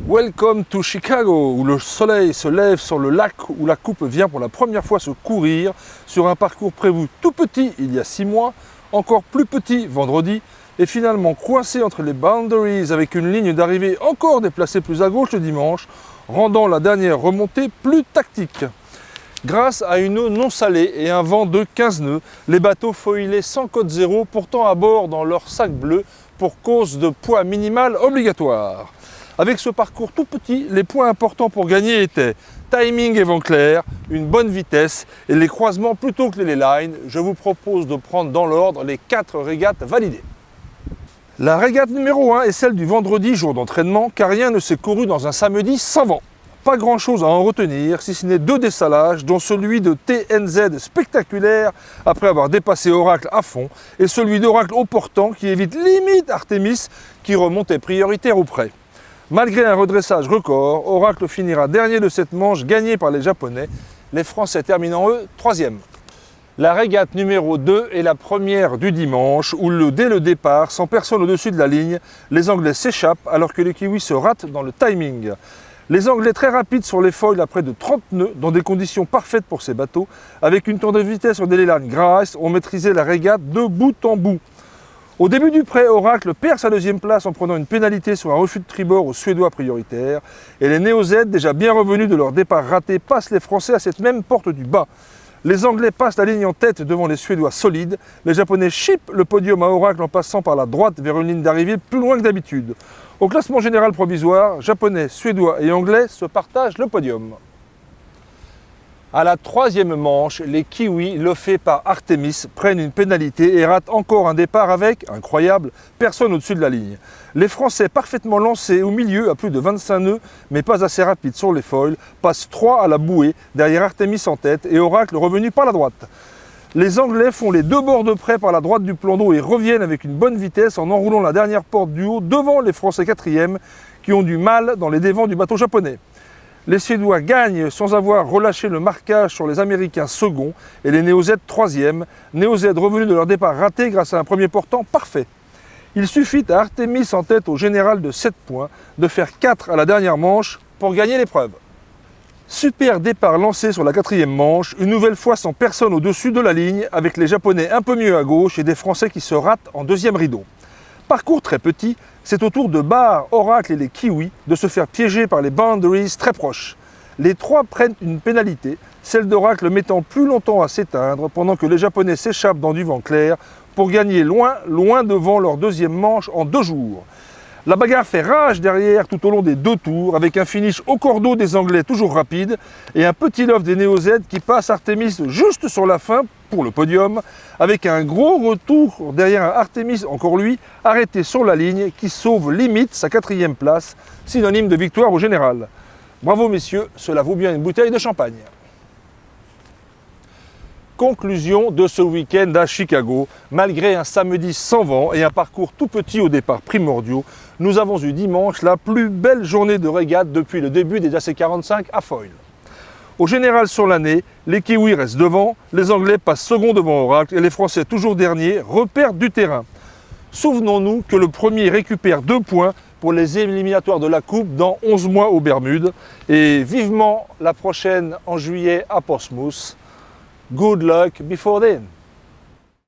Welcome to Chicago, où le soleil se lève sur le lac où la coupe vient pour la première fois se courir sur un parcours prévu tout petit il y a 6 mois, encore plus petit vendredi, et finalement coincé entre les boundaries avec une ligne d'arrivée encore déplacée plus à gauche le dimanche, rendant la dernière remontée plus tactique. Grâce à une eau non salée et un vent de 15 nœuds, les bateaux foilés sans code zéro, pourtant à bord dans leur sac bleu pour cause de poids minimal obligatoire. Avec ce parcours tout petit, les points importants pour gagner étaient timing et vent clair, une bonne vitesse et les croisements plutôt que les lines. Je vous propose de prendre dans l'ordre les 4 régates validées. La régate numéro 1 est celle du vendredi, jour d'entraînement, car rien ne s'est couru dans un samedi sans vent. Pas grand chose à en retenir, si ce n'est 2 dessalages, dont celui de TNZ spectaculaire après avoir dépassé Oracle à fond, et celui d'Oracle au portant qui évite limite Artemis qui remontait prioritaire ou près. Malgré un redressage record, Oracle finira dernier de cette manche gagnée par les Japonais, les Français terminant eux 3e. La régate numéro 2 est la première du dimanche où dès le départ, sans personne au-dessus de la ligne, les Anglais s'échappent alors que les Kiwis se ratent dans le timing. Les Anglais très rapides sur les foils à près de 30 nœuds dans des conditions parfaites pour ces bateaux, avec une tour de vitesse sur des lines grasses, ont maîtrisé la régate de bout en bout. Au début du pré, Oracle perd sa 2e place en prenant une pénalité sur un refus de tribord aux Suédois prioritaires, et les Néo-Z, déjà bien revenus de leur départ raté, passent les Français à cette même porte du bas. Les Anglais passent la ligne en tête devant les Suédois solides, les Japonais chippent le podium à Oracle en passant par la droite vers une ligne d'arrivée plus loin que d'habitude. Au classement général provisoire, Japonais, Suédois et Anglais se partagent le podium. À la 3e manche, les Kiwis, loffés par Artemis, prennent une pénalité et ratent encore un départ avec, incroyable, personne au-dessus de la ligne. Les Français, parfaitement lancés au milieu à plus de 25 nœuds, mais pas assez rapides sur les foils, passent 3 à la bouée, derrière Artemis en tête et Oracle revenu par la droite. Les Anglais font les 2 bords de près par la droite du plan d'eau et reviennent avec une bonne vitesse en enroulant la dernière porte du haut devant les Français 4e qui ont du mal dans les dévents du bateau japonais. Les Suédois gagnent sans avoir relâché le marquage sur les Américains second et les Néo-Z 3e, Néo-Z revenus de leur départ raté grâce à un premier portant parfait. Il suffit à Artemis en tête au général de 7 points de faire 4 à la dernière manche pour gagner l'épreuve. Super départ lancé sur la 4e manche, une nouvelle fois sans personne au-dessus de la ligne, avec les Japonais un peu mieux à gauche et des Français qui se ratent en 2e rideau. Parcours très petit, c'est au tour de Barre, Oracle et les Kiwis de se faire piéger par les boundaries très proches. Les 3 prennent une pénalité, celle d'Oracle mettant plus longtemps à s'éteindre pendant que les Japonais s'échappent dans du vent clair pour gagner loin devant leur 2e manche en 2 jours. La bagarre fait rage derrière tout au long des 2 tours, avec un finish au cordeau des Anglais toujours rapide et un petit loft des Néo-Z qui passe Artemis juste sur la fin pour le podium, avec un gros retour derrière un Artemis, encore lui, arrêté sur la ligne, qui sauve limite sa 4e place, synonyme de victoire au général. Bravo messieurs, cela vaut bien une bouteille de champagne. Conclusion de ce week-end à Chicago. Malgré un samedi sans vent et un parcours tout petit au départ primordiaux, nous avons eu dimanche la plus belle journée de régate depuis le début des AC45 à foil. Au général sur l'année, les Kiwis restent devant, les Anglais passent second devant Oracle et les Français toujours derniers repèrent du terrain. Souvenons-nous que le premier récupère 2 points pour les éliminatoires de la Coupe dans 11 mois aux Bermudes et vivement la prochaine en juillet à Portsmouth. Good luck before then.